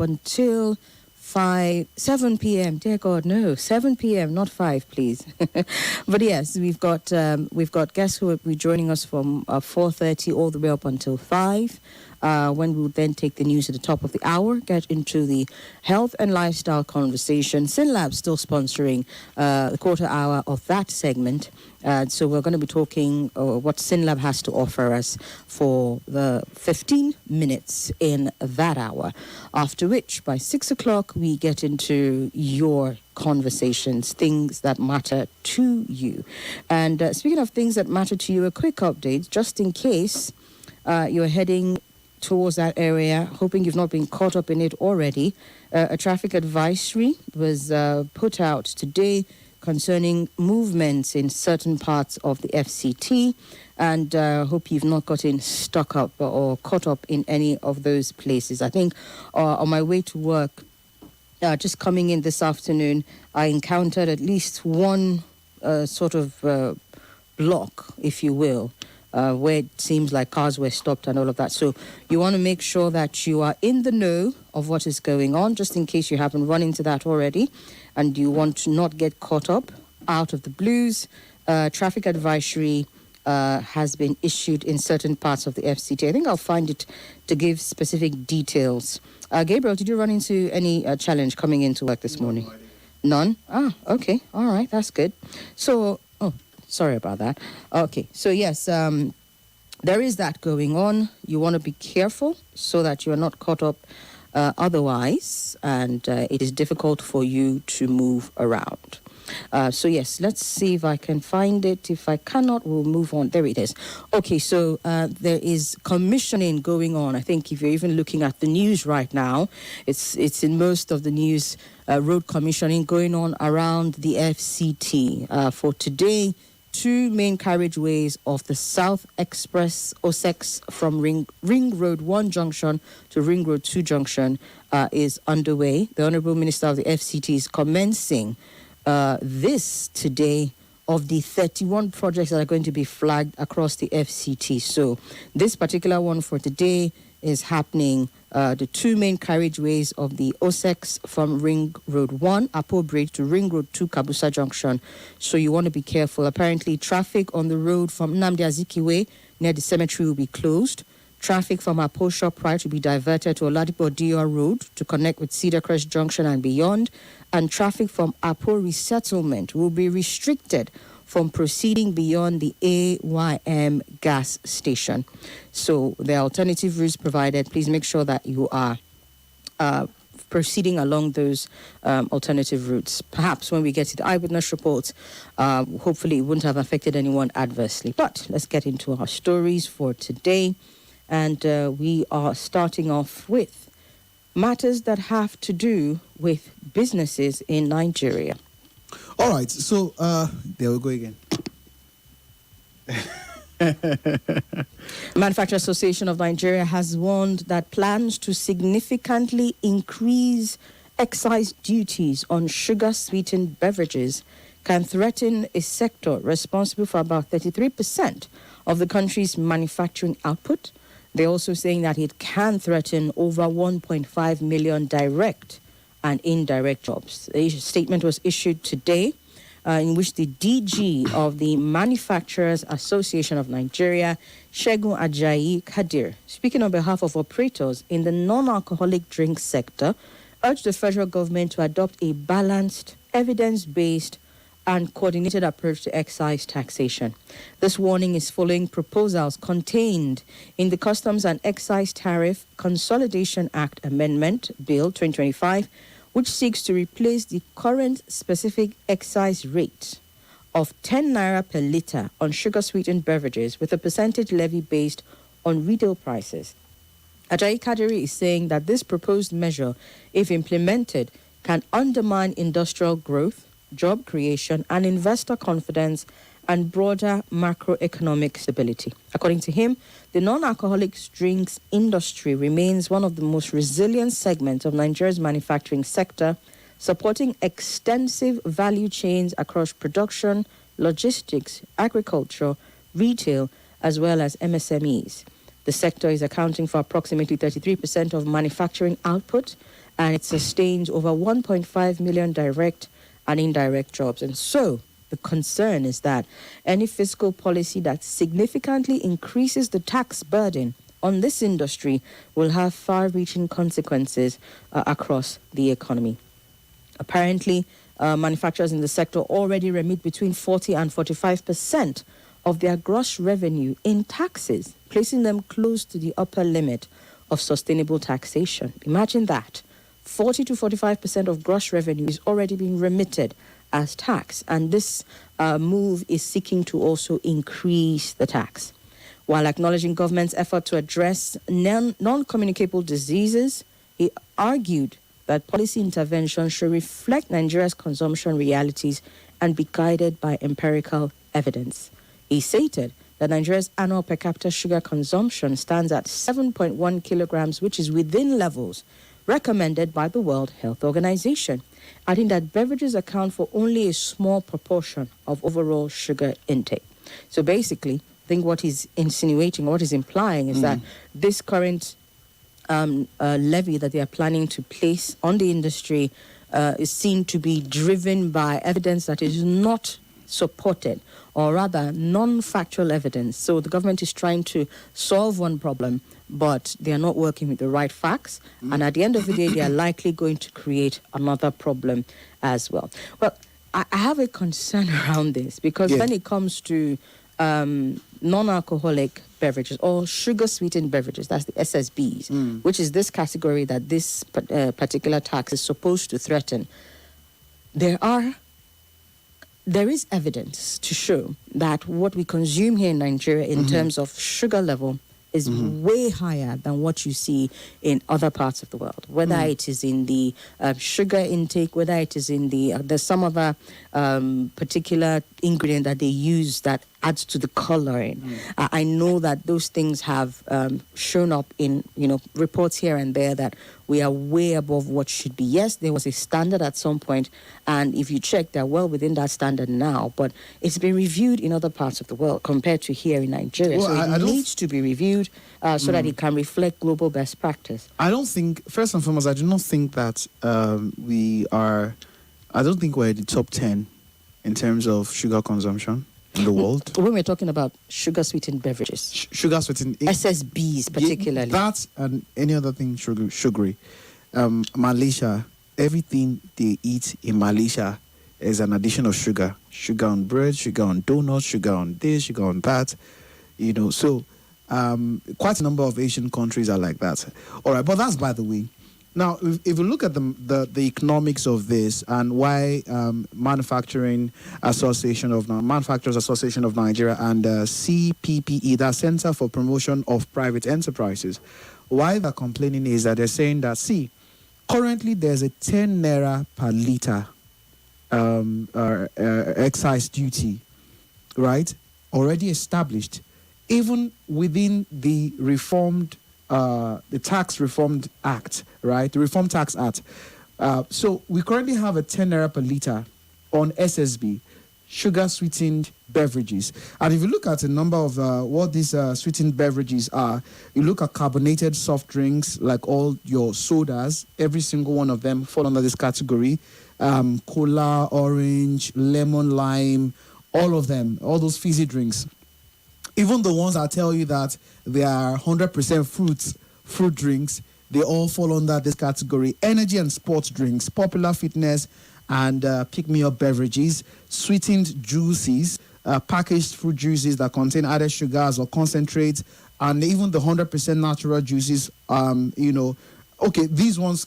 until 7 p.m. Dear God, no, 7 p.m., not 5, please. But yes, we've got guests who will be joining us from 4:30 all the way up until 5. When we'll then take the news at the top of the hour, get into the health and lifestyle conversation. SynLab still sponsoring the quarter hour of that segment. So we're going to be talking what SynLab has to offer us for the 15 minutes in that hour. After which, by 6 o'clock, we get into your conversations, things that matter to you. And speaking of things that matter to you, a quick update, just in case you're heading towards that area, hoping you've not been caught up in it already. A traffic advisory was put out today concerning movements in certain parts of the FCT, and hope you've not gotten stuck up or caught up in any of those places. I think on my way to work, just coming in this afternoon, I encountered at least one sort of block, if you will, where it seems like cars were stopped and all of that. So you want to make sure that you are in the know of what is going on, just in case you haven't run into that already, and you want to not get caught up out of the blues. Traffic advisory has been issued in certain parts of the FCT. I think I'll find it to give specific details. Gabriel, did you run into any challenge coming into work this morning? None? Ah, okay. All right. That's good. So, sorry about that. Okay, so yes, there is that going on. You want to be careful so that you are not caught up otherwise, and it is difficult for you to move around. So yes, let's see if I can find it. If I cannot, we'll move on. There it is. Okay, so there is commissioning going on. I think if you're even looking at the news right now, it's in most of the news, road commissioning going on around the FCT. For today, 2 main carriageways of the South Express OSEX from Ring Road 1 junction to Ring Road 2 junction is underway. The Honourable Minister of the FCT is commencing this today of the 31 projects that are going to be flagged across the FCT. So this particular one for today is happening the 2 main carriageways of the OSEX from Ring Road 1, Apo Bridge, to Ring Road 2, Kabusa Junction. So you want to be careful. Apparently, traffic on the road from Nnamdi Azikiwe near the cemetery will be closed. Traffic from Apo Shoprite will be diverted to Oladipo Dior Road to connect with Cedar Crest Junction and beyond. And traffic from Apo Resettlement will be restricted from proceeding beyond the AYM gas station. So there are alternative routes provided. Please make sure that you are proceeding along those alternative routes. Perhaps when we get to the eyewitness reports, hopefully it wouldn't have affected anyone adversely. But let's get into our stories for today. And we are starting off with matters that have to do with businesses in Nigeria. All right, so there we go again. Manufacturers Association of Nigeria has warned that plans to significantly increase excise duties on sugar-sweetened beverages can threaten a sector responsible for about 33% of the country's manufacturing output. They're also saying that it can threaten over 1.5 million direct and indirect jobs. A statement was issued today in which the DG of the Manufacturers Association of Nigeria, Segun Ajayi Kadir, speaking on behalf of operators in the non-alcoholic drink sector, urged the federal government to adopt a balanced, evidence-based and coordinated approach to excise taxation. This warning is following proposals contained in the Customs and Excise Tariff Consolidation Act Amendment Bill 2025, which seeks to replace the current specific excise rate of 10 naira per litre on sugar-sweetened beverages with a percentage levy based on retail prices. Ajayi Kadiri is saying that this proposed measure, if implemented, can undermine industrial growth, job creation, and investor confidence and broader macroeconomic stability. According to him, the non-alcoholic drinks industry remains one of the most resilient segments of Nigeria's manufacturing sector, supporting extensive value chains across production, logistics, agriculture, retail, as well as MSMEs. The sector is accounting for approximately 33% of manufacturing output and it sustains over 1.5 million direct and indirect jobs. And so the concern is that any fiscal policy that significantly increases the tax burden on this industry will have far-reaching consequences across the economy. Apparently, manufacturers in the sector already remit between 40 and 45% of their gross revenue in taxes, placing them close to the upper limit of sustainable taxation. Imagine that. 40 to 45% of gross revenue is already being remitted as tax, and this move is seeking to also increase the tax. While acknowledging government's effort to address non-communicable diseases, he argued that policy intervention should reflect Nigeria's consumption realities and be guided by empirical evidence. He stated that Nigeria's annual per capita sugar consumption stands at 7.1 kilograms, which is within levels recommended by the World Health Organization, adding that beverages account for only a small proportion of overall sugar intake. So basically, I think what he's insinuating, what he's implying is that this current levy that they are planning to place on the industry is seen to be driven by evidence that is not supported, or rather non-factual evidence. So the government is trying to solve one problem, but they are not working with the right facts. And at the end of the day, they are likely going to create another problem as well. Well, I have a concern around this because when it comes to non-alcoholic beverages or sugar-sweetened beverages, that's the SSBs, which is this category that this particular tax is supposed to threaten, there is evidence to show that what we consume here in Nigeria in terms of sugar level is way higher than what you see in other parts of the world, whether it is in the sugar intake, whether it is in there's some other particular ingredient that they use that adds to the coloring. I know that those things have shown up in reports here and there that we are way above what should be. Yes, there was a standard at some point, and if you check, they're well within that standard now, but it's been reviewed in other parts of the world compared to here in Nigeria. Well, so it needs to be reviewed so that it can reflect global best practice. I don't think, first and foremost, I do not think that I don't think we're in the top 10 in terms of sugar consumption in the world. When we're talking about sugar-sweetened beverages. Sugar-sweetened. SSBs particularly. That and any other thing sugary. Malaysia, everything they eat in Malaysia is an addition of sugar. Sugar on bread, sugar on donuts, sugar on this, sugar on that. So quite a number of Asian countries are like that. All right, but that's by the way. Now, if you look at the economics of this and why Manufacturers Association of Nigeria and CPPE, that Center for Promotion of Private Enterprises, why they're complaining is that they're saying that, currently there's a 10 naira per liter excise duty, right, already established, even within the the Tax Reformed Act, right? The Reform Tax Act. So we currently have a 10 naira per liter on SSB, sugar-sweetened beverages. And if you look at a number of what these sweetened beverages are, you look at carbonated soft drinks, like all your sodas, every single one of them fall under this category. Cola, orange, lemon, lime, all of them, all those fizzy drinks. Even the ones that tell you that they are 100% fruit drinks, they all fall under this category. Energy and sports drinks, popular fitness and pick-me-up beverages, sweetened juices, packaged fruit juices that contain added sugars or concentrates, and even the 100% natural juices. Okay, these ones,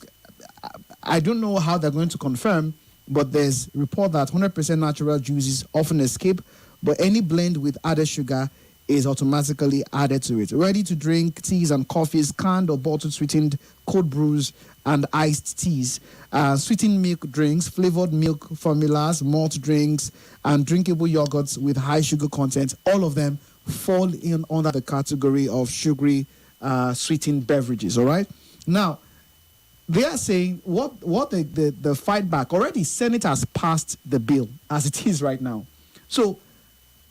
I don't know how they're going to confirm, but there's report that 100% natural juices often escape, but any blend with added sugar is automatically added to it. Ready to drink teas and coffees, canned or bottled sweetened cold brews and iced teas, sweetened milk drinks, flavored milk formulas, malt drinks, and drinkable yogurts with high sugar content. All of them fall in under the category of sugary sweetened beverages. All right. Now, they are saying what the fight back. Already, Senate has passed the bill as it is right now. So,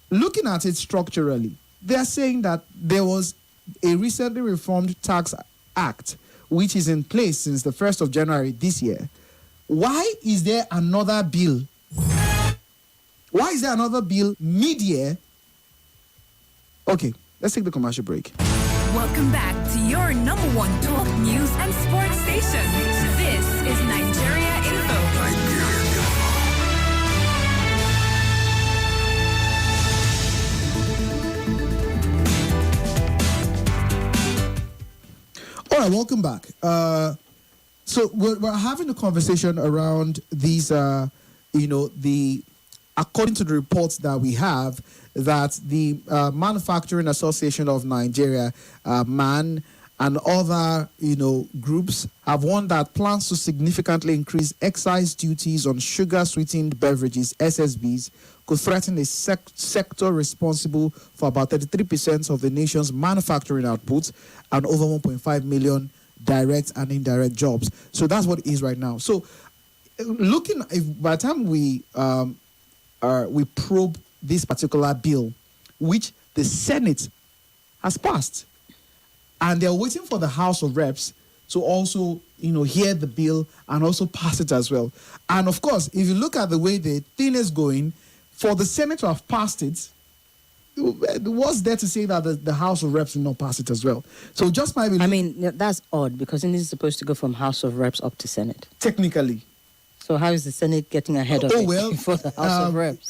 looking at it structurally, they are saying that there was a recently reformed tax act which is in place since the 1st of January this year, why is there another bill? Why is there another bill mid-year? Okay, let's take the commercial break. Welcome back to your number one talk news and sports station. This is Nigeria Info. All right, welcome back. So we're having a conversation around these, according to the reports that we have, that the Manufacturing Association of Nigeria, MAN, and other, groups have warned that plans to significantly increase excise duties on sugar-sweetened beverages, SSBs, could threaten a sector responsible for about 33% of the nation's manufacturing output and over 1.5 million direct and indirect jobs. So that's what it is right now. So by the time we probe this particular bill, which the Senate has passed, and they're waiting for the House of Reps to also, hear the bill and also pass it as well. And of course, if you look at the way the thing is going, for the Senate to have passed it, what's there to say that the House of Reps will not pass it as well? So just might be... I mean, that's odd because it is supposed to go from House of Reps up to Senate. Technically. So how is the Senate getting ahead of it before the House of Reps?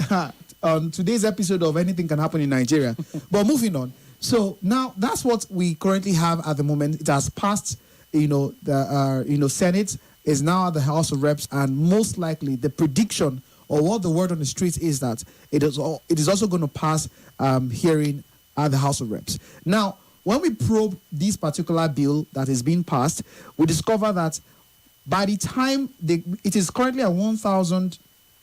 On today's episode of Anything Can Happen in Nigeria. But moving on. So now that's what we currently have at the moment. It has passed, the Senate is now at the House of Reps, and most likely the prediction or what the word on the street is that it is also going to pass hearing at the House of Reps. Now, when we probe this particular bill that is being passed, we discover that by the time it is currently at 10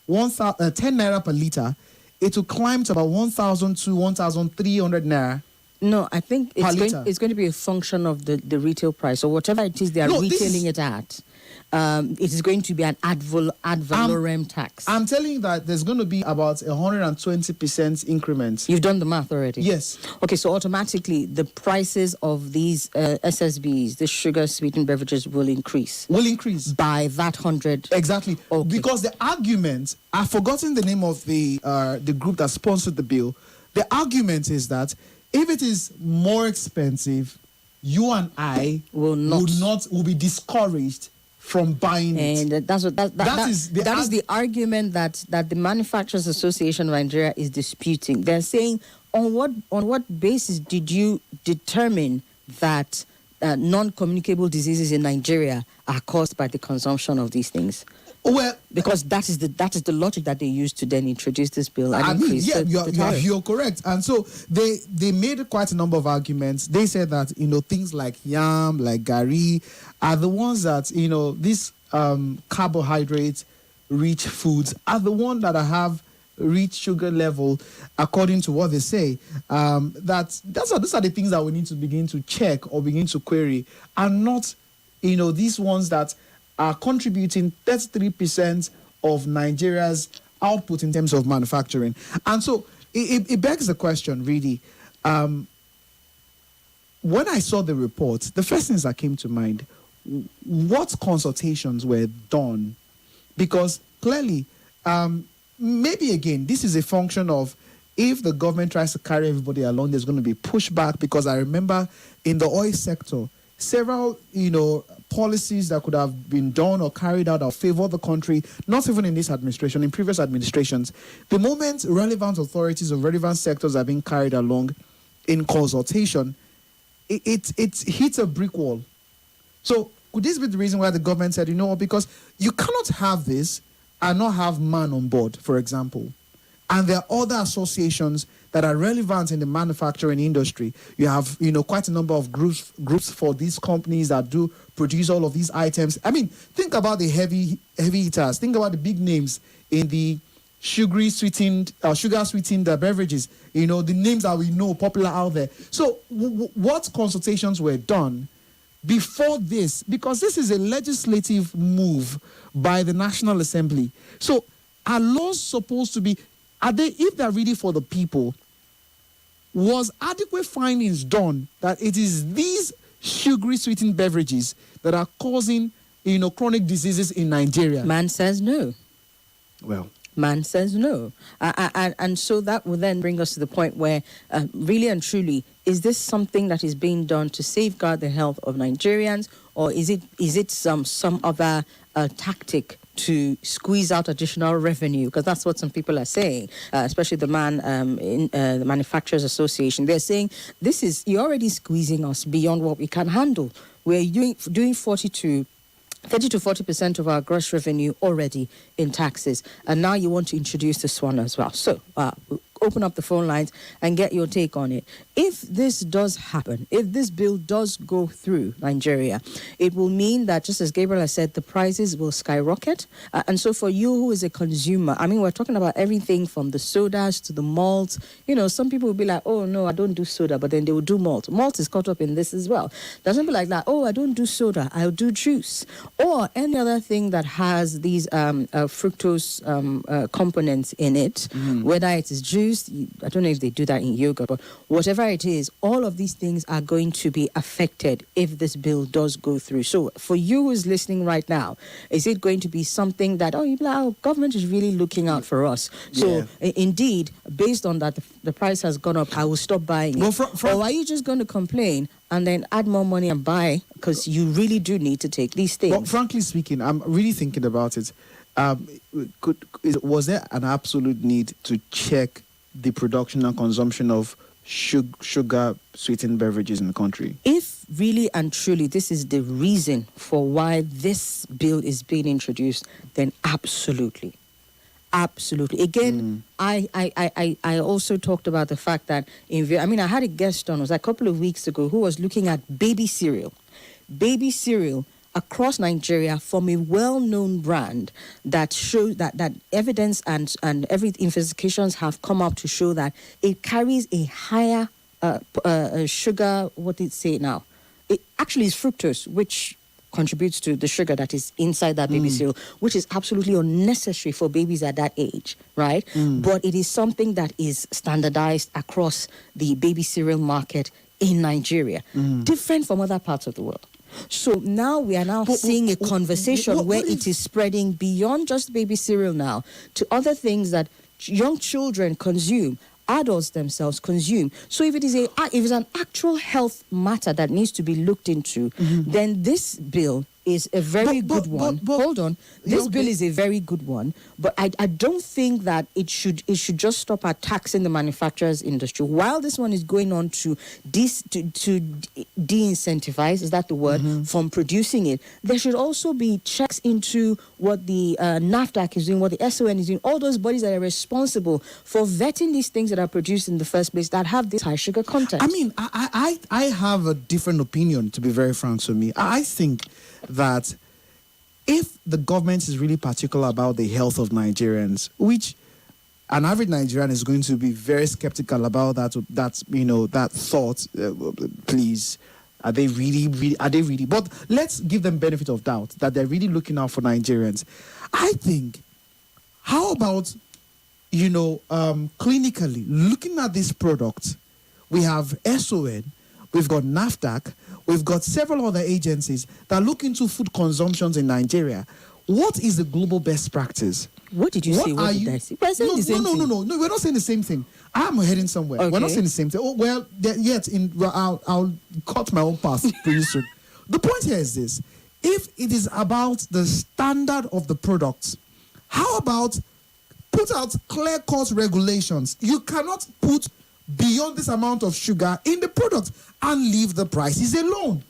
naira per litre, it will climb to about 1,000 to 1,300 naira. No, I think it's going to be a function of the retail price. So whatever it is they are retailing it at, it is going to be an ad valorem tax. I'm telling you that there's going to be about 120% increment. You've done the math already? Yes. Okay, so automatically the prices of these SSBs, the sugar-sweetened beverages, will increase. Will increase. By that 100. Exactly. Okay. Because the argument, I've forgotten the name of the group that sponsored the bill. The argument is that if it is more expensive, you and I will be discouraged from buying it. And that is the argument that the Manufacturers Association of Nigeria is disputing. They're saying, on what basis did you determine that non-communicable diseases in Nigeria are caused by the consumption of these things? Well, because that is the logic that they used to then introduce this bill and increase the tariff. You're correct. And so they made quite a number of arguments. They said that things like yam, like gari, are the ones that these carbohydrate-rich foods are the ones that have reached sugar level, according to what they say. Those are the things that we need to begin to check or begin to query, and not these ones that are contributing 33% of Nigeria's output in terms of manufacturing. And so it begs the question, really. When I saw the report, the first things that came to mind, what consultations were done? Because clearly, maybe again, this is a function of if the government tries to carry everybody along, there's going to be pushback. Because I remember in the oil sector, several, policies that could have been done or carried out that favor the country, not even in this administration, in previous administrations. The moment relevant authorities or relevant sectors are being carried along in consultation, it hits a brick wall. So could this be the reason why the government said, because you cannot have this and not have MAN on board, for example. And there are other associations that are relevant in the manufacturing industry. You have, quite a number of groups for these companies that do produce all of these items. I mean, think about the heavy hitters. Think about the big names in the sugar-sweetened beverages. The names that we know popular out there. So, what consultations were done before this? Because this is a legislative move by the National Assembly. So, are laws supposed to be? If they're really for the people, was adequate findings done that it is these sugary sweetened beverages that are causing, chronic diseases in Nigeria? Man says no. Well, Man says no. And so that will then bring us to the point where, really and truly, is this something that is being done to safeguard the health of Nigerians, or is it some other tactic to squeeze out additional revenue? Because that's what some people are saying, especially the the Manufacturers Association. They're saying you're already squeezing us beyond what we can handle. We're doing 30 to 40% of our gross revenue already in taxes. And now you want to introduce this one as well. So we'll open up the phone lines and get your take on it. If this does happen, if this bill does go through Nigeria, it will mean that, just as Gabriel has said, the prices will skyrocket. And so for you who is a consumer, I mean, we're talking about everything from the sodas to the malts. Some people will be like, oh, no, I don't do soda, but then they will do malt. Malt is caught up in this as well. There's something like that. Oh, I don't do soda, I'll do juice. Or any other thing that has these fructose components in it, whether it is juice, I don't know if they do that in yogurt, but whatever it is, all of these things are going to be affected if this bill does go through. So for you who's listening right now, is it going to be something that, you'll be like, government is really looking out for us? So indeed, based on that, the price has gone up, I will stop buying it. Or are you just going to complain and then add more money and buy because you really do need to take these things? Well, frankly speaking, I'm really thinking about it. Was there an absolute need to check the production and consumption of sugar sweetened beverages in the country? If really and truly this is the reason for why this bill is being introduced, then absolutely. Absolutely. Again, I also talked about the fact that I had a guest on, it was a couple of weeks ago, who was looking at baby cereal. Baby cereal across Nigeria from a well-known brand that shows that evidence and every investigations have come up to show that it carries a higher sugar, what did it say now? It actually is fructose, which contributes to the sugar that is inside that baby cereal, which is absolutely unnecessary for babies at that age, right? But it is something that is standardized across the baby cereal market in Nigeria, different from other parts of the world. So now we are seeing a conversation where it is spreading beyond just baby cereal now to other things that young children consume, adults themselves consume. So if it's an actual health matter that needs to be looked into, then this bill is a very good one. Hold on. This bill is a very good one, but I don't think that it should just stop at taxing the manufacturers industry. While this one is going on to de-incentivize, is that the word, from producing it, there should also be checks into what the NAFDAC is doing, what the SON is doing, all those bodies that are responsible for vetting these things that are produced in the first place that have this high sugar content. I mean, I have a different opinion, to be very frank with me. I think that if the government is really particular about the health of Nigerians, which an average Nigerian is going to be very skeptical about that thought, please, are they really? But let's give them benefit of doubt that they're really looking out for Nigerians. I think, how about, clinically looking at this product, we have SON, we've got NAFDAC, we've got several other agencies that look into food consumptions in Nigeria. What is the global best practice? What did you say? What did I say? We're saying the same thing. No, we're not saying the same thing. I'm heading somewhere. Okay. We're not saying the same thing. Oh, well, I'll cut my own path pretty soon. The point here is this. If it is about the standard of the products, how about put out clear-cut regulations? You cannot put beyond this amount of sugar in the product and leave the prices alone.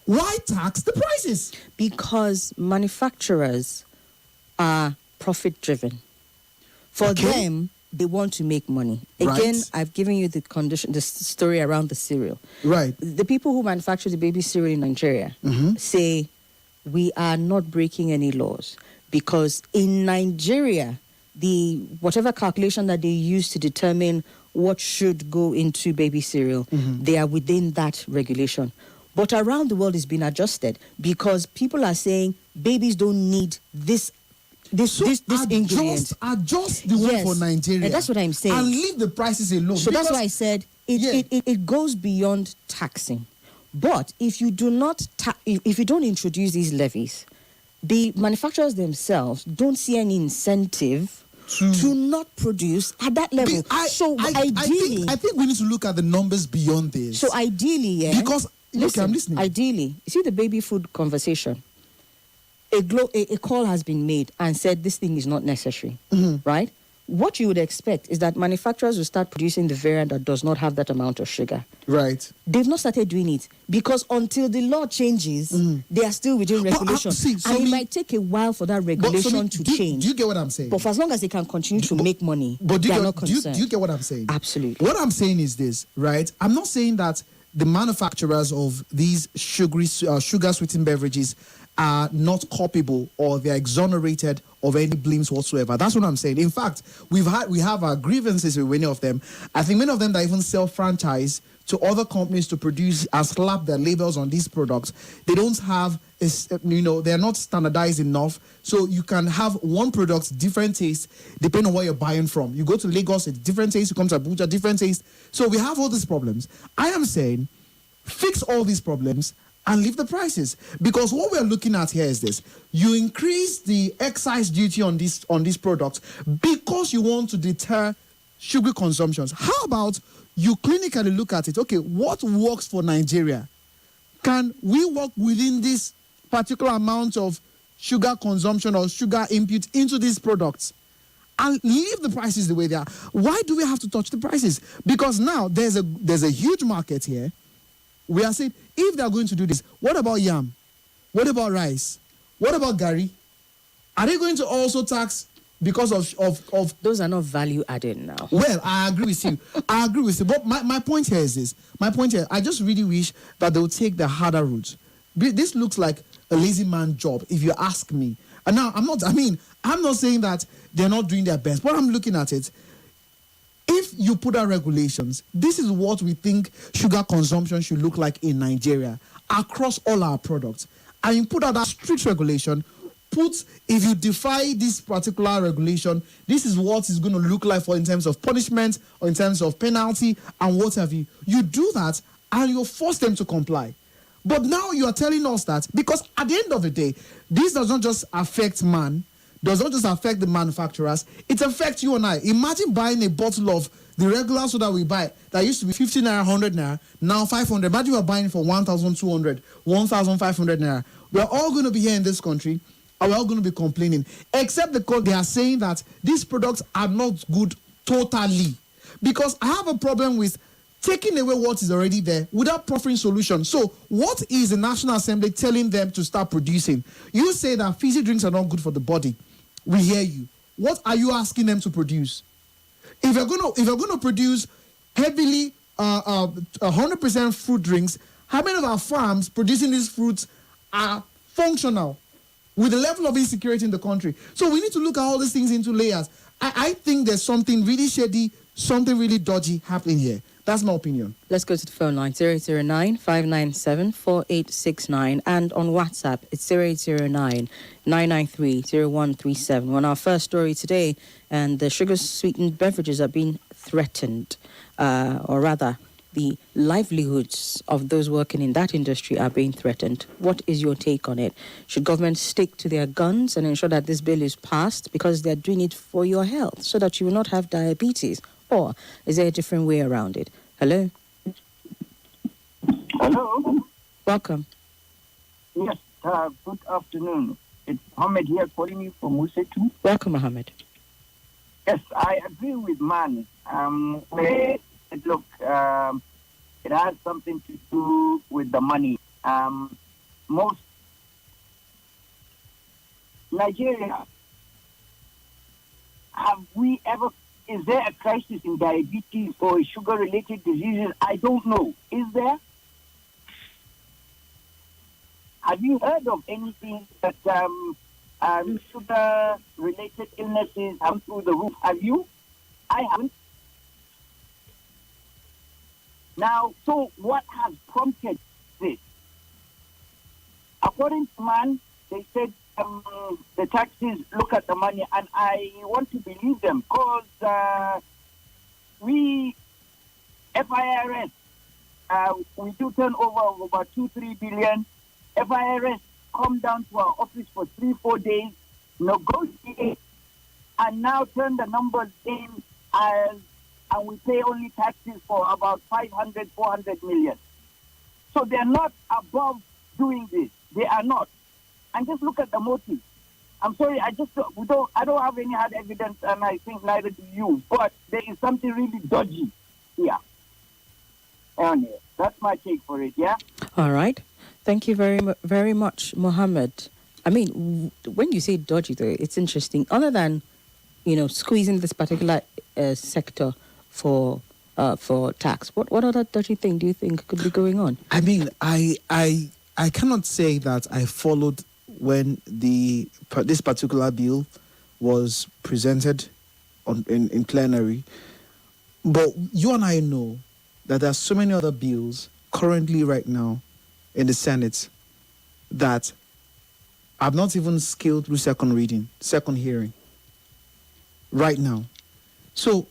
Why tax the prices? Because manufacturers are profit-driven. For them, they want to make money. Again, Right. I've given you the story around the cereal. Right. The people who manufacture the baby cereal in Nigeria say, we are not breaking any laws. Because in Nigeria, whatever calculation that they use to determine what should go into baby cereal, they are within that regulation. But around the world, it's been adjusted because people are saying babies don't need this ingredient. Adjust the one for Nigeria. And that's what I'm saying. And leave the prices alone. So that's why I said it goes beyond taxing. But if you do not, if you don't introduce these levies, the manufacturers themselves don't see any incentive to not produce at that level. I think we need to look at the numbers beyond this. So ideally, yeah. Because listen, I'm listening. Ideally, you see the baby food conversation. A call has been made and said this thing is not necessary, right? What you would expect is that manufacturers will start producing the variant that does not have that amount of sugar. Right. They've not started doing it because until the law changes, they are still within regulation. And it might take a while for that regulation to change. Do you get what I'm saying? But for as long as they can continue to make money, but they are not concerned. Do you get what I'm saying? Absolutely. What I'm saying is this, right? I'm not saying that the manufacturers of these sugar-sweetened beverages are not culpable or they're exonerated of any blames whatsoever. That's what I'm saying. In fact, we have our grievances with many of them. I think many of them that even self-franchise to other companies to produce and slap their labels on these products. They don't have, they're not standardized enough. So you can have one product, different taste, depending on where you're buying from. You go to Lagos, it's different taste. You come to Abuja, different taste. So we have all these problems. I am saying, fix all these problems and leave the prices. Because what we're looking at here is this. You increase the excise duty on these products because you want to deter sugar consumptions. How about you clinically look at it? Okay, what works for Nigeria? Can we work within this particular amount of sugar consumption or sugar input into these products? And leave the prices the way they are. Why do we have to touch the prices? Because now there's a huge market here. We are saying, if they are going to do this, what about yam? What about rice? What about gari? Are they going to also tax because of those are not value added now? Well, I agree with you. But my point here is this. My point here, I just really wish that they would take the harder route. This looks like a lazy man job, if you ask me. And now, I'm not saying that they're not doing their best, but I'm looking at it. If you put out regulations, this is what we think sugar consumption should look like in Nigeria across all our products. And you put out that strict regulation, if you defy this particular regulation, this is what it's going to look like in terms of punishment or in terms of penalty and what have you. You do that and you force them to comply. But now you are telling us that because at the end of the day, this does not just affect man, does not just affect the manufacturers, it affects you and I. Imagine buying a bottle of the regular soda we buy that used to be 50 naira, 100 naira, now 500. Imagine we're buying it for 1,200, 1,500 naira. We're all going to be here in this country and we're all going to be complaining. Except they are saying that these products are not good totally. Because I have a problem with taking away what is already there without proffering solutions. So what is the National Assembly telling them to start producing? You say that fizzy drinks are not good for the body. We hear you. What are you asking them to produce? If you're going to produce heavily 100% fruit drinks, how many of our farms producing these fruits are functional with the level of insecurity in the country? So we need to look at all these things into layers. I think there's something really shady, something really dodgy happening here. That's my opinion. Let's go to the phone line, 009-597-4869. And on WhatsApp, it's 0809-993-0137. On our first story today, and the sugar-sweetened beverages are being threatened, or rather, the livelihoods of those working in that industry are being threatened. What is your take on it? Should government stick to their guns and ensure that this bill is passed because they're doing it for your health so that you will not have diabetes? Or is there a different way around it? Hello? Hello? Welcome. Yes, good afternoon. It's Mohammed here calling you from Musetu. Welcome, Mohammed. Yes, I agree with Man. Look, it has something to do with the money. Most Nigeria, is there a crisis in diabetes or sugar-related diseases? I don't know. Is there? Have you heard of anything that sugar-related illnesses come through the roof? Have you? I haven't. Now, so what has prompted this? According to Man, they said the taxes look at the money, and I want to believe them because FIRS We do turnover of about 2-3 billion. FIRS come down to our office for 3-4 days, negotiate, and now turn the numbers in and we pay only taxes for about 500-400 million. So they're not above doing this. They are not. And just look at the motive. I'm sorry, I don't have any hard evidence, and I think neither do you. But there is something really dodgy here. Anyway, that's my take for it. Yeah. All right. Thank you very much, Mohammed. I mean, when you say dodgy, though, it's interesting. Other than, squeezing this particular sector for tax, what other dodgy thing do you think could be going on? I mean, I cannot say that I followed when this particular bill was presented in plenary, but you and I know that there are so many other bills currently right now in the Senate that have not even scaled through second hearing right now. So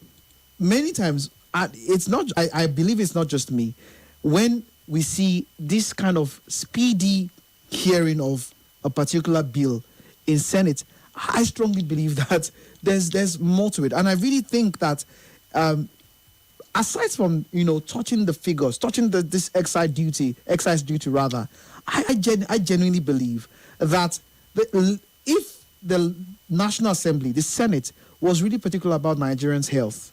many times, it's not. I believe it's not just me. When we see this kind of speedy hearing of a particular bill in Senate, I strongly believe that there's more to it, and I really think that aside from touching the figures, touching this excise duty rather, I genuinely believe that if the National Assembly, the Senate, was really particular about Nigerians' health,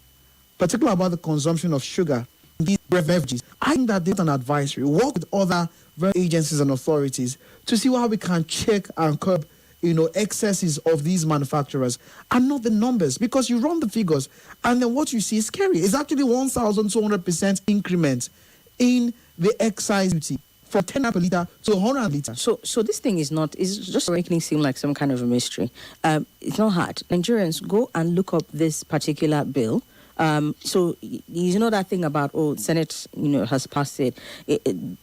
particular about the consumption of sugar in these beverages, I think that there's an advisory, work with other agencies and authorities to see how we can check and curb excesses of these manufacturers and not the numbers, because you run the figures and then what you see is scary. It's actually 1,200% increment in the excise duty from 10 per litre to 100 litre. So this thing is just making it seem like some kind of a mystery. It's not hard. Nigerians, go and look up this particular bill. So you know that thing about Senate has passed it.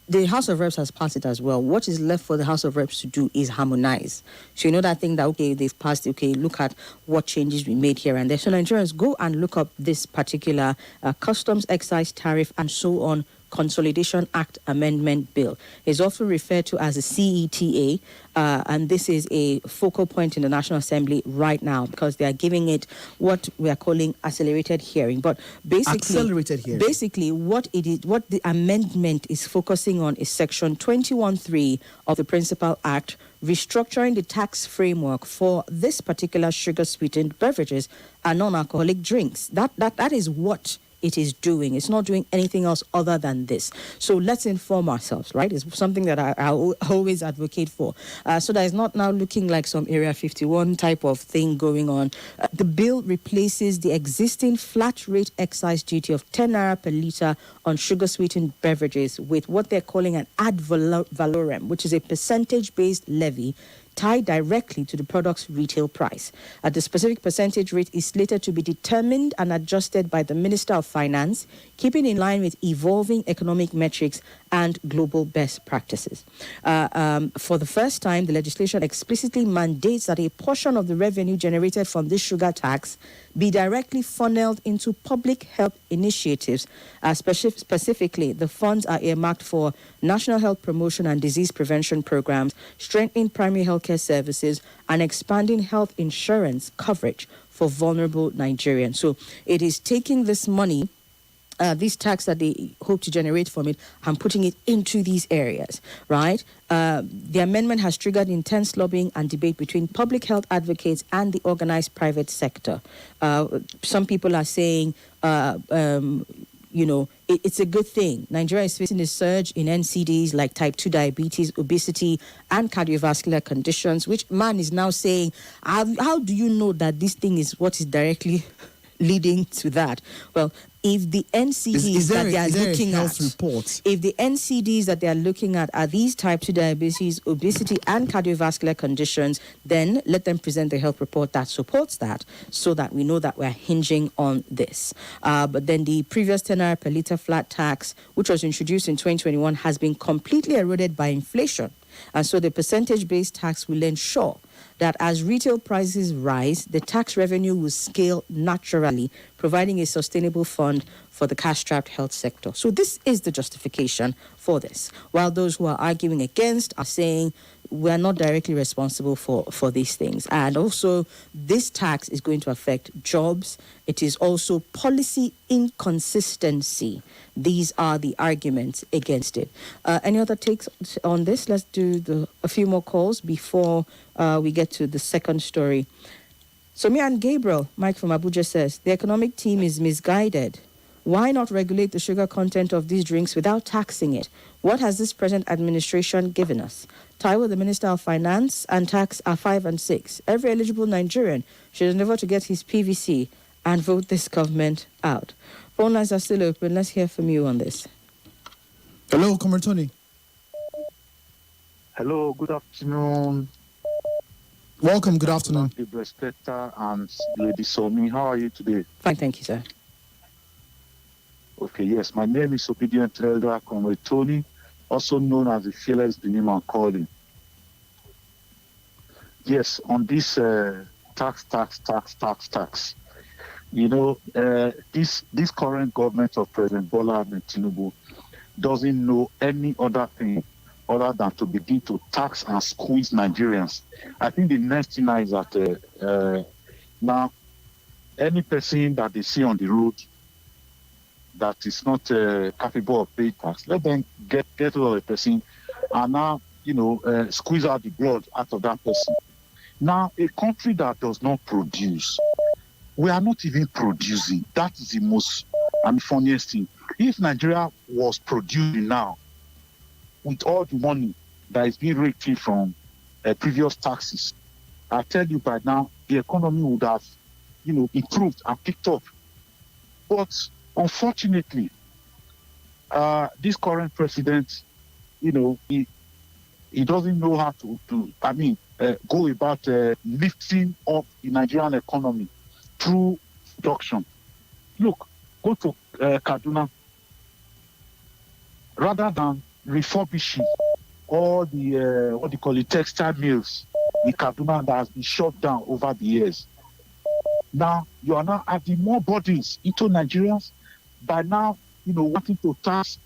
The House of Reps has passed it as well. What is left for the House of Reps to do is harmonize. So you know that thing that they've passed it, look at what changes we made here and there. So Nigerians, go and look up this particular customs, excise, tariff and so on Consolidation Act Amendment Bill. It's often referred to as a CETA, and this is a focal point in the National Assembly right now because they are giving it what we are calling accelerated hearing. But basically, what the amendment is focusing on is Section 21(3) of the Principal Act, restructuring the tax framework for this particular sugar-sweetened beverages and non-alcoholic drinks. That is what it is doing. It's not doing anything else other than this. So let's inform ourselves, right? It's something that I always advocate for. So that it's not now looking like some Area 51 type of thing going on. The bill replaces the existing flat rate excise duty of 10 naira per litre on sugar-sweetened beverages with what they're calling an ad valorem, which is a percentage-based levy tied directly to the product's retail price. The specific percentage rate is slated to be determined and adjusted by the Minister of Finance, keeping in line with evolving economic metrics and global best practices. For the first time, the legislation explicitly mandates that a portion of the revenue generated from this sugar tax be directly funneled into public health initiatives. Specifically, the funds are earmarked for national health promotion and disease prevention programs, strengthening primary healthcare services, and expanding health insurance coverage for vulnerable Nigerians. So it is taking this money, this tax that they hope to generate from it, and putting it into these areas, right? The amendment has triggered intense lobbying and debate between public health advocates and the organized private sector. Some people are saying, it's a good thing. Nigeria is facing a surge in NCDs like type 2 diabetes, obesity, and cardiovascular conditions, which man is now saying, how do you know that this thing is what is directly leading to that? Well, if the NCDs that they are looking at, if the NCDs that they are looking at are these type 2 diabetes, obesity, and cardiovascular conditions, then let them present the health report that supports that, so that we know that we're hinging on this. But then the previous 10 naira per litre flat tax, which was introduced in 2021, has been completely eroded by inflation. And so the percentage-based tax will ensure that as retail prices rise, the tax revenue will scale naturally, providing a sustainable fund for the cash-strapped health sector. So this is the justification for this, while those who are arguing against are saying we're not directly responsible for these things. And also, this tax is going to affect jobs. It is also policy inconsistency. These are the arguments against it. Any other takes on this? Let's do a few more calls before we get to the second story. Somi and Gabriel, Mike from Abuja says, the economic team is misguided. Why not regulate the sugar content of these drinks without taxing it? What has this present administration given us? Taiwo, the Minister of Finance and Tax are 5 and 6. Every eligible Nigerian should endeavor to get his PVC and vote this government out. Phone lines are still open. Let's hear from you on this. Hello, Comrade Tony. Hello, good afternoon. Welcome, good afternoon. Gabriel and Lady Somi, how are you today? Fine, thank you, sir. Okay, yes, my name is Obedient Elder Comrade Tony, also known as the Fearless Benima Calling. Yes, on this tax. You know, this current government of President Bola Ahmed Tinubu doesn't know any other thing other than to begin to tax and squeeze Nigerians. I think the next thing is that now any person that they see on the road that is not capable of paying tax, let them get rid of the person and now, squeeze out the blood out of that person. Now, a country that does not produce, we are not even producing. That is the most funniest thing. If Nigeria was producing now, with all the money that is being raked in from previous taxes, I tell you by now, the economy would have, improved and picked up. But unfortunately, this current president, he doesn't know how to go about lifting up the Nigerian economy through production. Look, go to Kaduna. Rather than refurbishing all the textile mills in Kaduna that has been shut down over the years, now you are now adding more burdens into Nigerians by now, wanting to tax,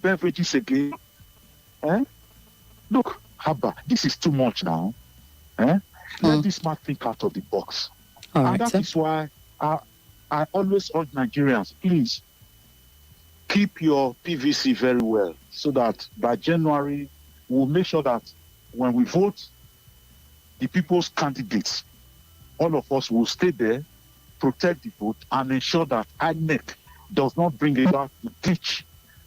beverages again. Look, Haba, this is too much now. Let this man think out of the box. All and right, that is why I always urge Nigerians, please keep your PVC very well so that by January, we'll make sure that when we vote, the people's candidates, all of us will stay there, protect the vote, and ensure that INEC does not bring about the glitch,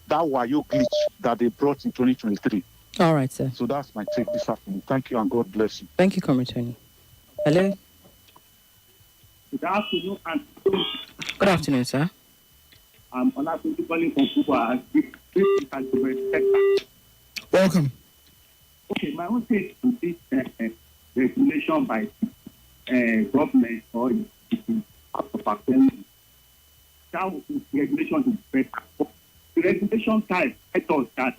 that Wayo glitch that they brought in 2023. All right, sir. So that's my take this afternoon. Thank you and God bless you. Thank you, Comrade Tony. Hello. Good afternoon, and Good afternoon, sir. I'm Olatunji calling from Cuba. Welcome. Okay, my own take to this regulation by government or out of assembly. That regulation is better. The regulation type methods that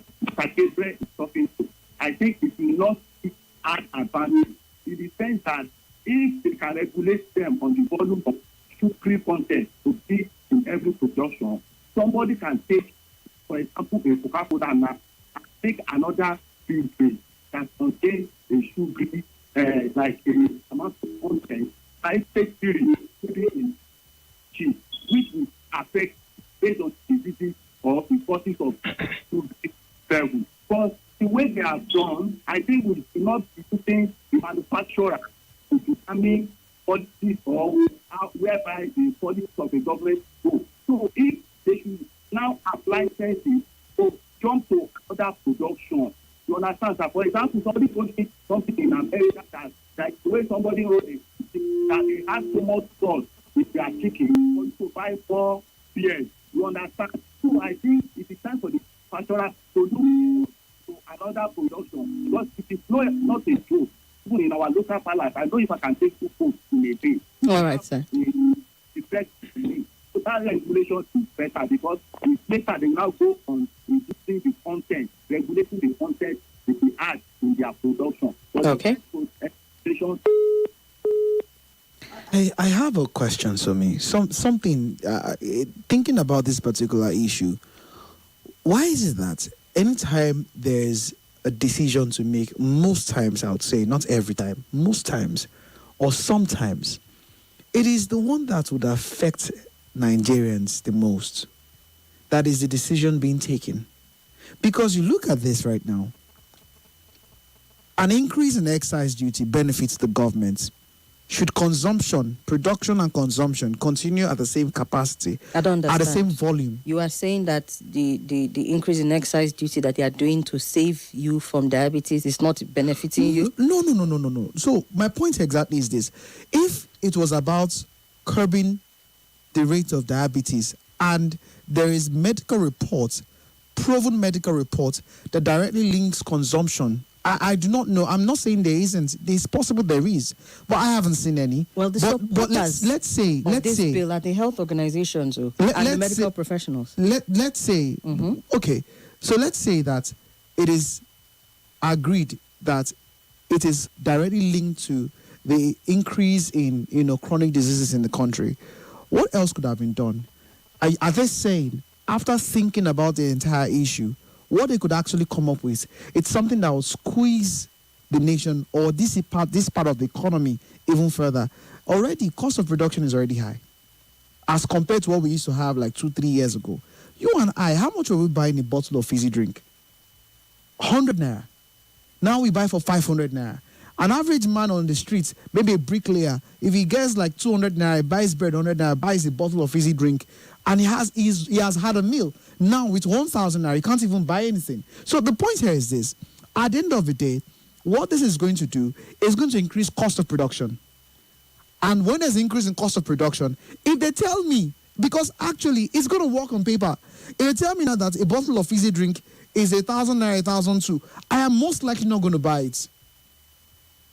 Gabriel is talking to, I think it will not add advantage in the sense that if they can regulate them on the volume of sugary content to be in every production, somebody can take, for example, a Coca-Cola and take another drink that contains a sugary, like a amount of content, I take theory in cheap, which will affect based on diseases or the causes of sugary level. But the way they are done, I think we should not be putting the manufacturer to determine policies or whereby the policies of the government go. So if they should now apply licenses to jump to other production, you understand that, for example, somebody told me something in America that like the way somebody wrote it, that they have so much salt with their chicken to buy 4 beers. You understand? So I think it is time for the manufacturer to look to another production because it is not a joke. Even in our local palace, I know if I can take 2 folks in a day. All right, sir. The best to me. So That regulation is better because it's better. They now go on reducing the content, regulating the content that they add in their production. But Okay. regulation. I have a question, Somi. Something thinking about this particular issue. Why is it that anytime there's a decision to make, most times I would say, not every time, most times, or sometimes, it is the one that would affect Nigerians the most. That is the decision being taken. Because you look at this right now, an increase in excise duty benefits the government. Should consumption, production and consumption continue at the same capacity, I don't understand. at the same volume? You are saying that the increase in excise duty that they are doing to save you from diabetes is not benefiting you? No. So my point exactly is this. If it was about curbing the rate of diabetes and there is medical reports, proven medical reports that directly links consumption, I do not know. I'm not saying there isn't. It's possible there is, but I haven't seen any. Well, the but let's say this bill are the health organizations and the medical professionals. Let's say okay. So let's say that it is agreed that it is directly linked to the increase in chronic diseases in the country. What else could have been done? Are they saying, after thinking about the entire issue, what they could actually come up with, it's something that will squeeze the nation or this part of the economy even further? Already, cost of production is already high as compared to what we used to have like 2-3 years ago. You and I, how much were we buying a bottle of fizzy drink? 100 naira. Now we buy for 500 naira. An average man on the streets, maybe a bricklayer, if he gets like 200 naira, he buys bread, 100 naira, buys a bottle of fizzy drink, and he has had a meal. Now with 1,000 naira, he can't even buy anything. So the point here is this. At the end of the day, what this is going to do is going to increase cost of production. And when there's an increase in cost of production, if they tell me, because actually it's going to work on paper, if they tell me now that a bottle of fizzy drink is 1,000 naira, 1,002, I am most likely not going to buy it.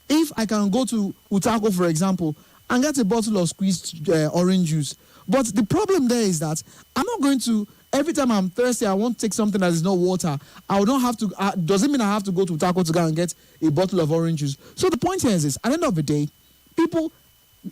If I can go to Utako, for example, and get a bottle of squeezed orange juice. But the problem there is that I'm not going to, every time I'm thirsty, I want to take something that is not water. I don't have to, doesn't mean I have to go to Utako to go and get a bottle of orange juice. So the point here is this, at the end of the day, people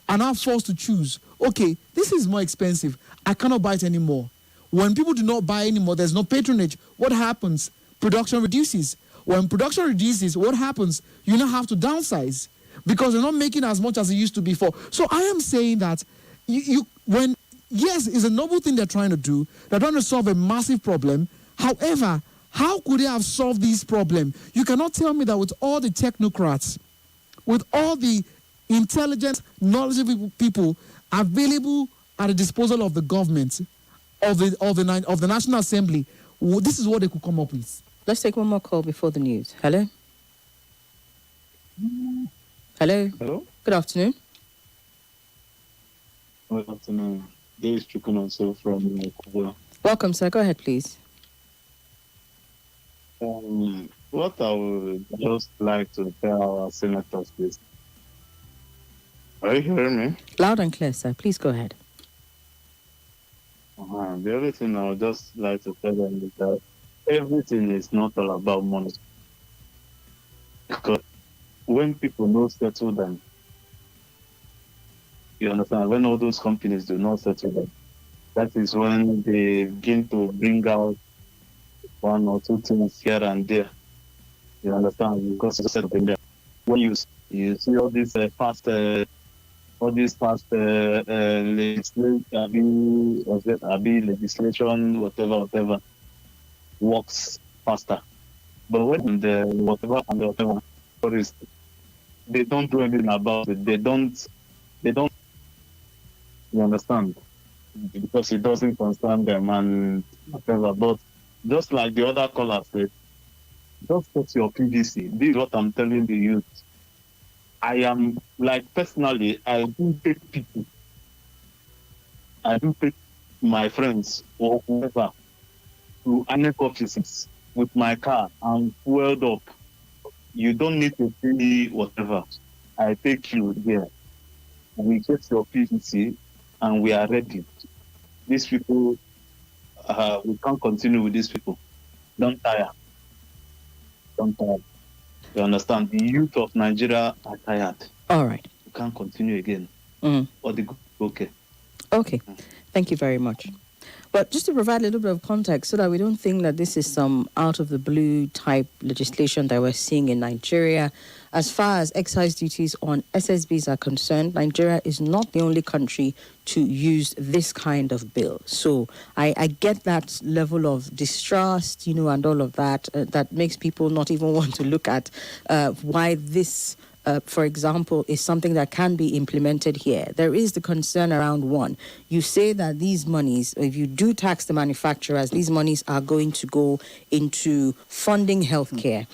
are now forced to choose. Okay, this is more expensive. I cannot buy it anymore. When people do not buy anymore, there's no patronage. What happens? Production reduces. When production reduces, what happens? You now have to downsize because you're not making as much as it used to before. So I am saying that yes, it's a noble thing they're trying to do. They're trying to solve a massive problem. However, how could they have solved this problem? You cannot tell me that with all the technocrats, with all the intelligent, knowledgeable people available at the disposal of the government, of the National Assembly, this is what they could come up with. Let's take one more call before the news. Hello? Hello? Hello? Good afternoon. Good afternoon. This is Chukunonso from Kuba. Welcome, sir. Go ahead, please. What I would just like to tell our senators is, are you hearing me? Loud and clear, sir. Please go ahead. The only thing I would just like to tell them is that everything is not all about money. Because when people don't settle them, you understand, when all those companies do not settle them, that is when they begin to bring out one or two things here and there. You understand? Because you set them there. When you see all these past legislation, whatever, works faster. But when the whatever, they don't do anything about it. They don't, you understand? Because it doesn't concern them and whatever. But just like the other caller said, just put your PVC. This is what I'm telling the youth. I am, like, personally, I do pay people. I do pay my friends or whoever to ANEC offices with my car and fueled up. You don't need to pay me whatever. I take you there. We get your PVC and we are ready. these people, we can't continue with these people. Don't tire. Don't tire. You understand? The youth of Nigeria are tired. All right. We can't continue again. Or the okay. Okay. Thank you very much. But just to provide a little bit of context so that we don't think that this is some out-of-the-blue type legislation that we're seeing in Nigeria, as far as excise duties on SSBs are concerned, Nigeria is not the only country to use this kind of bill. So I get that level of distrust, and all of that, that makes people not even want to look at why this for example, is something that can be implemented here. There is the concern around one. You say that these monies, if you do tax the manufacturers, these monies are going to go into funding healthcare.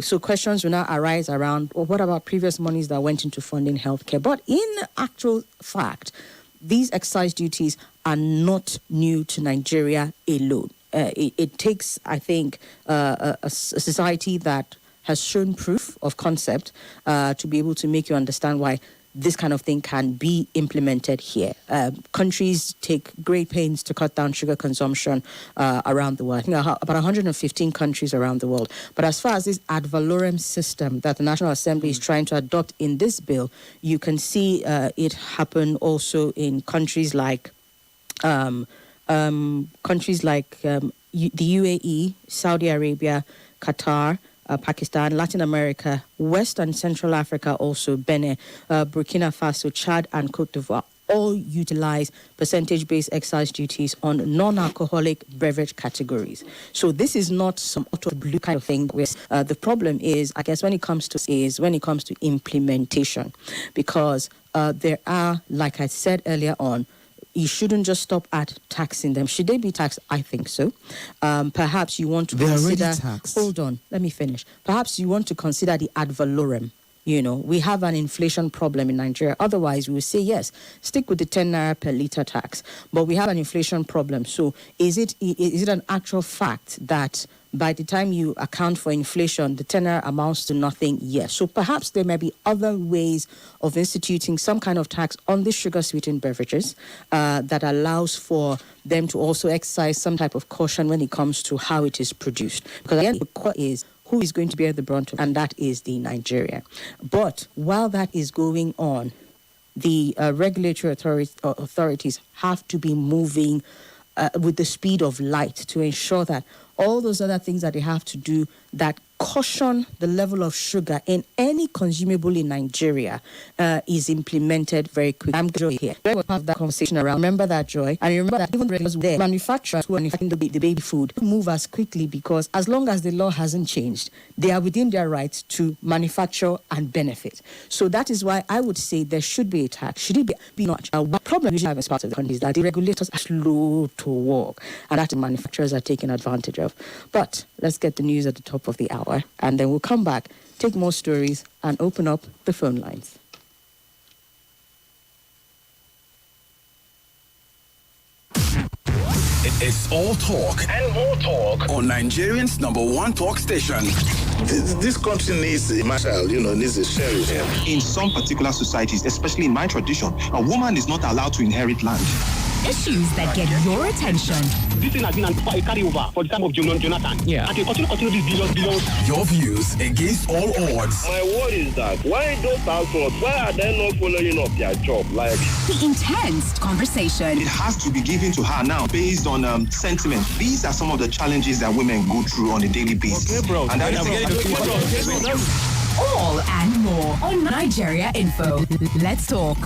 So questions will now arise around, well, what about previous monies that went into funding healthcare? But in actual fact, these excise duties are not new to Nigeria alone. It takes, I think, a society that has shown proof of concept to be able to make you understand why this kind of thing can be implemented here. Countries take great pains to cut down sugar consumption around the world. I think about 115 countries around the world. But as far as this ad valorem system that the National Assembly is trying to adopt in this bill, you can see it happen also in countries like the UAE, Saudi Arabia, Qatar, Pakistan, Latin America, West and Central Africa also, Benin, Burkina Faso, Chad and Cote d'Ivoire all utilize percentage-based excise duties on non-alcoholic beverage categories. So this is not some out-of-the-blue kind of thing. The problem is, I guess, when it comes to implementation, because there are, like I said earlier on, you shouldn't just stop at taxing them. Should they be taxed? I think so. Perhaps you want to consider... Hold on, let me finish. Perhaps you want to consider the ad valorem. We have an inflation problem in Nigeria. Otherwise, we will say, yes, stick with the 10 naira per litre tax. But we have an inflation problem. So is it an actual fact that by the time you account for inflation, the 10 naira amounts to nothing? Yes. So perhaps there may be other ways of instituting some kind of tax on the sugar-sweetened beverages that allows for them to also exercise some type of caution when it comes to how it is produced. Because again, the core is who is going to bear the brunt of, and that is the Nigeria. But while that is going on, the regulatory authorities have to be moving with the speed of light to ensure that all those other things that they have to do that caution the level of sugar in any consumable in Nigeria is implemented very quickly. I'm Joy here. Joy will have that conversation around. Remember that, Joy. And remember that even the manufacturers who are manufacturing the baby food move as quickly because as long as the law hasn't changed, they are within their rights to manufacture and benefit. So that is why I would say there should be a tax. Should it be not? One problem we usually have in parts of the country is that the regulators are slow to work and that the manufacturers are taking advantage of. But let's get the news at the top of the hour. And then we'll come back, take more stories, and open up the phone lines. It's all talk and more talk on Nigerians' #1 talk station. This country needs a marshal, needs a sheriff. In some particular societies, especially in my tradition, a woman is not allowed to inherit land. Issues that get your attention. This thing has been a carryover for the time of Jonathan. Yeah. And they continue this billions. Your views against all odds. My word is that why those households, why are they not following up their job? The intense conversation. It has to be given to her now based on sentiment. These are some of the challenges that women go through on a daily basis. Okay, bro. And that All and more on Nigeria Info. Let's talk.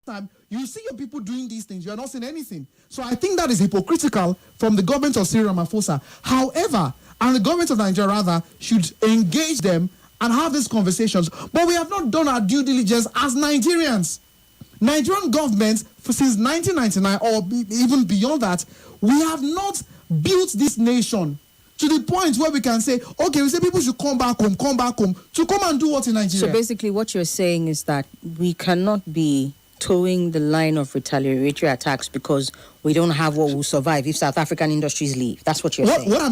time you see your people doing these things, you are not saying anything. So I think that is hypocritical from the government of Cyril Ramaphosa. However, and the government of Nigeria rather should engage them and have these conversations. But we have not done our due diligence as Nigerians. Nigerian government, since 1999 or even beyond that, we have not built this nation to the point where we can say, okay, we say people should come back home, to come and do what in Nigeria? So basically what you're saying is that we cannot be towing the line of retaliatory attacks because we don't have what will survive if South African industries leave. That's what you're saying. What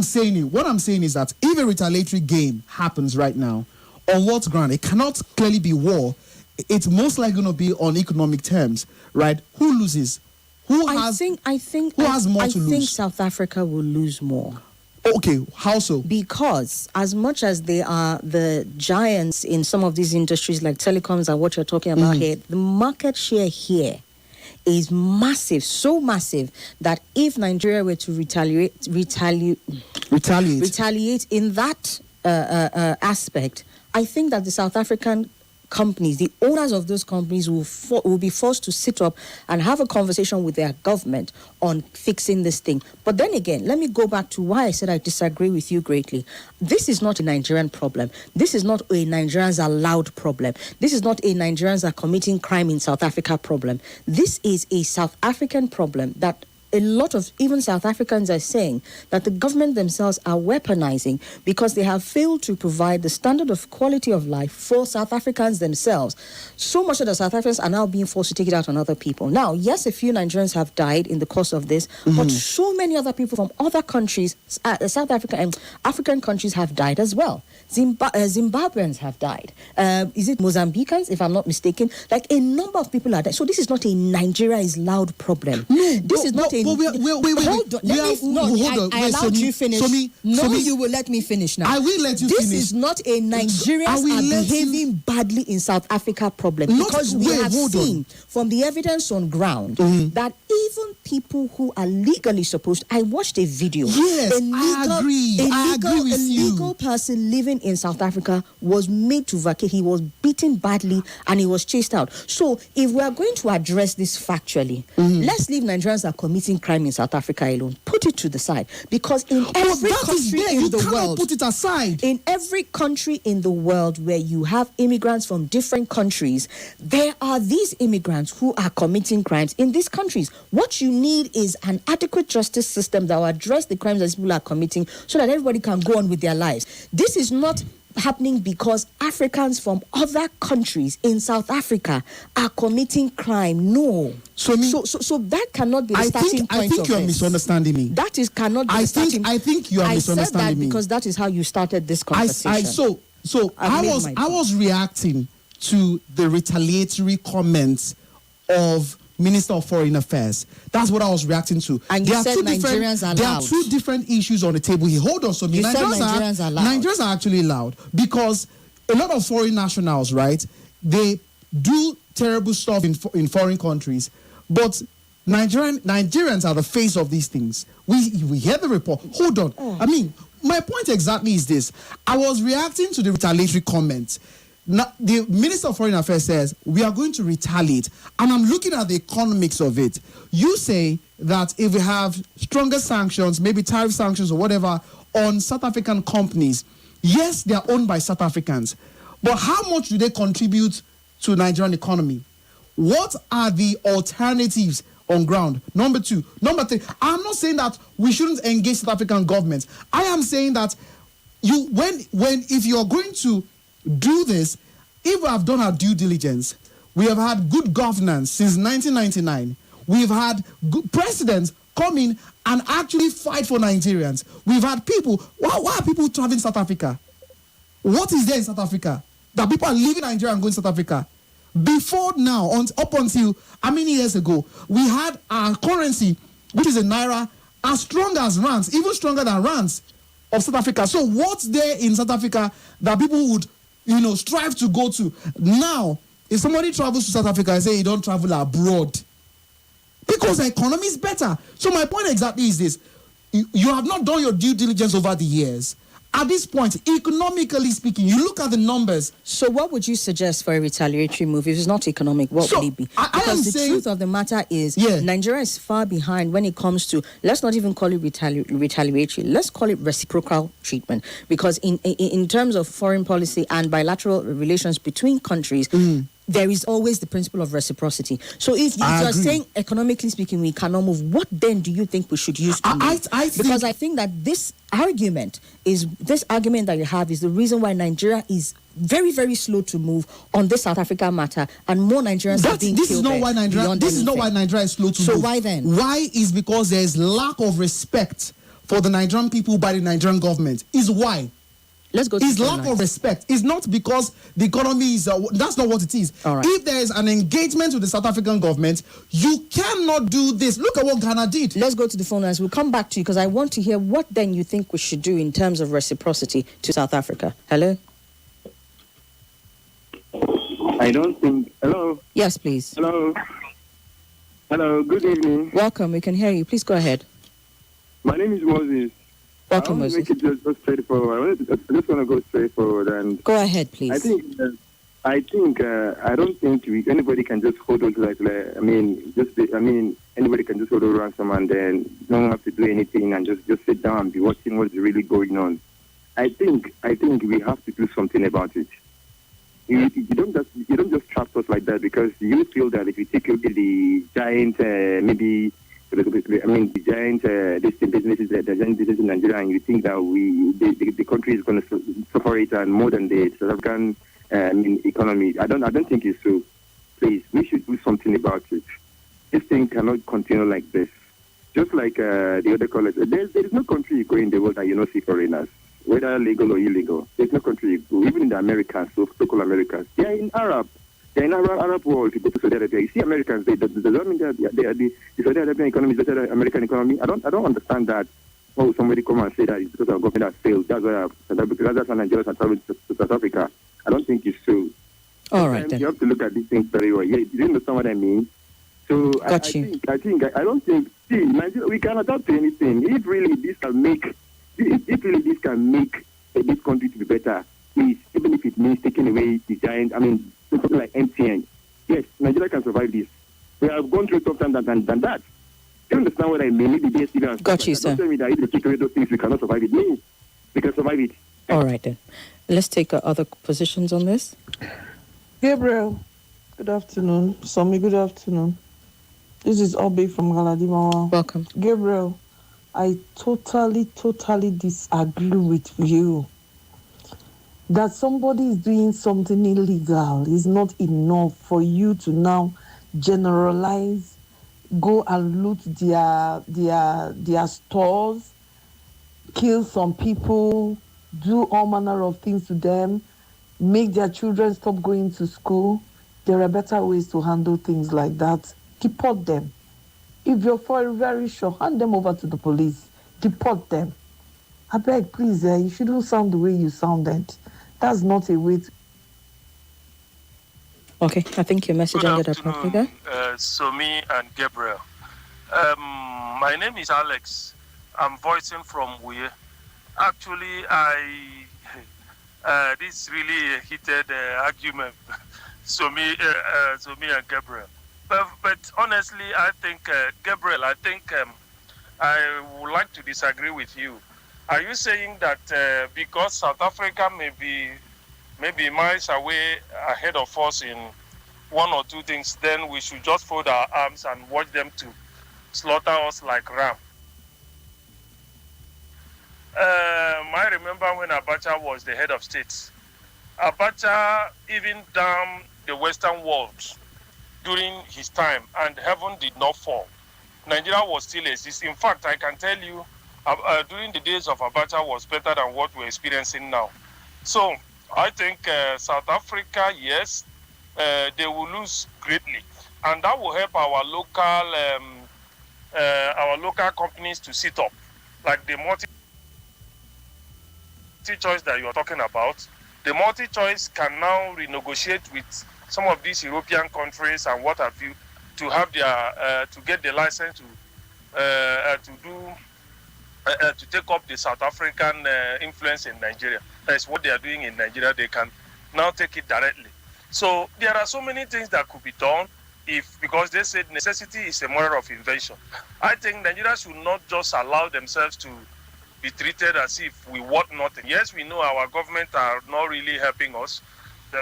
I'm saying is that if a retaliatory game happens right now, on what ground? It cannot clearly be war. It's most likely going to be on economic terms, right? Who loses? I think more to lose? I think South Africa will lose more. Okay, how so? Because as much as they are the giants in some of these industries like telecoms and what you're talking about here, the market share here is massive, so massive that if Nigeria were to retaliate in that aspect, I think that the South African companies, the owners of those companies will be forced to sit up and have a conversation with their government on fixing this thing. But then again, let me go back to why I said I disagree with you greatly. This is not a Nigerian problem. This is not a Nigerians are loud problem. This is not a Nigerians are committing crime in South Africa problem. This is a South African problem that a lot of even South Africans are saying that the government themselves are weaponizing because they have failed to provide the standard of quality of life for South Africans themselves. So much of the South Africans are now being forced to take it out on other people. Now, yes, a few Nigerians have died in the course of this, but so many other people from other countries, South Africa and African countries have died as well. Zimbabweans have died. Is it Mozambicans, if I'm not mistaken? Like a number of people are dead. So this is not a Nigeria is loud problem. No, this is not a... Wait. Hold on. I allowed you finish. You will let me finish now. I will let you finish. This is not a Nigerians are behaving badly in South Africa problem. Because we have seen from the evidence on ground that even people who are legally supposed... I watched a video. Yes, I agree with you. A legal person living in South Africa was made to vacate. He was beaten badly and he was chased out. So if we are going to address this factually, let's leave Nigerians are committing crime in South Africa alone. Put it to the side. Because in every country in the world... put it aside. In every country in the world where you have immigrants from different countries, there are these immigrants who are committing crimes in these countries. What you need is an adequate justice system that will address the crimes that these people are committing so that everybody can go on with their lives. This is not happening because Africans from other countries in South Africa are committing crime. No. So that cannot be the starting point. I think you are misunderstanding me. That cannot be the starting point. I think you are misunderstanding me. Because that is how you started this conversation. I was reacting to the retaliatory comments of Minister of Foreign Affairs. That's what I was reacting to. And you said Nigerians are loud. There are two different issues on the table here. Hold on, Somi. Nigerians are loud. Nigerians are actually loud because a lot of foreign nationals, right, they do terrible stuff in foreign countries, but Nigerians are the face of these things. We hear the report. Hold on. I mean, my point exactly is this. I was reacting to the retaliatory comments. Now, the Minister of Foreign Affairs says, we are going to retaliate. And I'm looking at the economics of it. You say that if we have stronger sanctions, maybe tariff sanctions or whatever, on South African companies, yes, they are owned by South Africans. But how much do they contribute to the Nigerian economy? What are the alternatives on ground? Number two. Number three, I'm not saying that we shouldn't engage South African governments. I am saying that if you're going to do this, if we have done our due diligence, we have had good governance since 1999. We've had good presidents come in and actually fight for Nigerians. We've had people. Why are people traveling South Africa? What is there in South Africa that people are leaving Nigeria and going to South Africa? Before now, up until how many years ago, we had our currency, which is a naira, as strong as rands, even stronger than rands of South Africa. So what's there in South Africa that people would strive to go to? Now, if somebody travels to South Africa and say you don't travel abroad, because the economy is better. So my point exactly is this. You have not done your due diligence over the years. At this point, economically speaking, you look at the numbers. So what would you suggest for a retaliatory move? If it's not economic, what would it be? Because the truth of the matter is, Nigeria is far behind when it comes to, let's not even call it retaliatory, let's call it reciprocal treatment. Because in terms of foreign policy and bilateral relations between countries, there is always the principle of reciprocity. So if you are saying, economically speaking, we cannot move, what then do you think we should use to move? Because I think that this argument that you have is the reason why Nigeria is very, very slow to move on this South Africa matter, and more Nigerians are being killed. This is not why Nigeria is slow to move. So why then? Why is because there is lack of respect for the Nigerian people by the Nigerian government. Is why. Let's go to It's lack of respect. It's not because the economy is... that's not what it is. All right. If there is an engagement with the South African government, you cannot do this. Look at what Ghana did. Let's go to the phone lines. We'll come back to you because I want to hear what then you think we should do in terms of reciprocity to South Africa. Hello? I don't think... Hello? Yes, please. Hello? Hello, good evening. Welcome. We can hear you. Please go ahead. My name is Moses. Welcome, I Moses. make it just straightforward. I just want to go straightforward and go ahead, please. I don't think anybody can just hold on to anybody can just hold on ransom and then don't have to do anything and just sit down and be watching what's really going on. I think we have to do something about it. You don't just trap us like that because you feel that if you take the giant the giant businesses, the giant businesses in Nigeria, and you think that the country is going to suffer it and more than the South African economy. I don't think it's so. Please, we should do something about it. This thing cannot continue like this. Just like the other callers, there is no country you go in the world that you don't see foreigners, whether legal or illegal. There's no country you go, even in the Americans, so-called Americans. They are in Arab. They're in Arab world. You go to Saudi Arabia, you see Americans. Does that mean that the Saudi Arabian economy is better than the American economy? I don't understand that. Oh, somebody come and say that it's because our government has failed. That's why Nigerians are traveling to South Africa. I don't think it's true. All right, then. You have to look at these things very well. Yeah, you understand what I mean? So I don't think. See, Nigeria, we can adapt to anything. If really this can make this country to be better, please, even if it means taking away the giant. Something like MTN. Yes, Nigeria can survive this. We have gone through tough times than that. Do you understand what I mean? Maybe DSTV got you, sir. Don't tell me that if you take away those things, we cannot survive it. No, we can survive it. All right, then. Let's take other positions on this. Gabriel, good afternoon. Somi, good afternoon. This is Obi from Galadimawa. Welcome. Gabriel, I totally disagree with you. That somebody is doing something illegal is not enough for you to now generalize, go and loot their stores, kill some people, do all manner of things to them, make their children stop going to school. There are better ways to handle things like that. Deport them. If you're very sure, hand them over to the police. Deport them. I beg, please, you shouldn't sound the way you sounded. That's not a way to... Okay, I think your message ended up properly there. Somi and Gabriel. My name is Alex. I'm voicing from Wuye. Actually, this really heated argument, Somi and Gabriel. But honestly, I think, Gabriel, I would like to disagree with you. Are you saying that because South Africa may be miles away ahead of us in one or two things, then we should just fold our arms and watch them to slaughter us like ram? I remember when Abacha was the head of state. Abacha even damned the Western world during his time, and heaven did not fall. Nigeria was still existing. In fact, I can tell you, during the days of Abacha was better than what we're experiencing now. So I think South Africa, yes, they will lose greatly, and that will help our local companies to sit up, like the multi-choice that you are talking about. The multi-choice can now renegotiate with some of these European countries and what have you to have their to get the license to do to take up the South African influence in Nigeria. That's what they are doing in Nigeria. They can now take it directly. So there are so many things that could be done because they said necessity is a mother of invention. I think Nigeria should not just allow themselves to be treated as if we want nothing. Yes, we know our government are not really helping us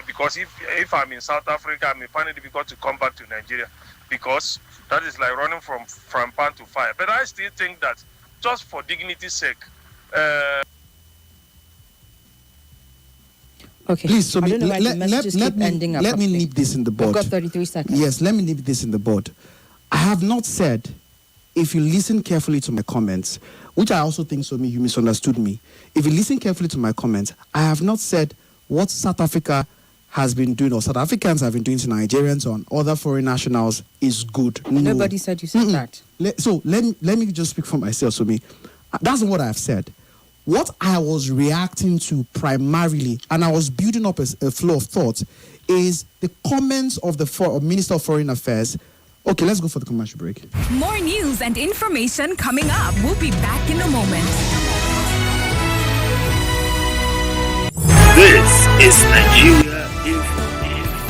because if I'm in South Africa, I may find it difficult to come back to Nigeria because that is like running from pan to fire. But I still think that just for dignity's sake. Okay. Please, Somi, let me nip this in the bud. We've got 33 seconds. Yes, let me nip this in the bud. I have not said, if you listen carefully to my comments, which I also think, Somi, you misunderstood me. If you listen carefully to my comments, I have not said what South Africa has been doing or South Africans have been doing to Nigerians or other foreign nationals is good. No. Nobody said you said that. Let me just speak for myself, Somi. That's not what I've said. What I was reacting to primarily, and I was building up a flow of thought, is the comments of the Minister of Foreign Affairs. Okay, let's go for the commercial break. More news and information coming up. We'll be back in a moment. This is Nigeria Info.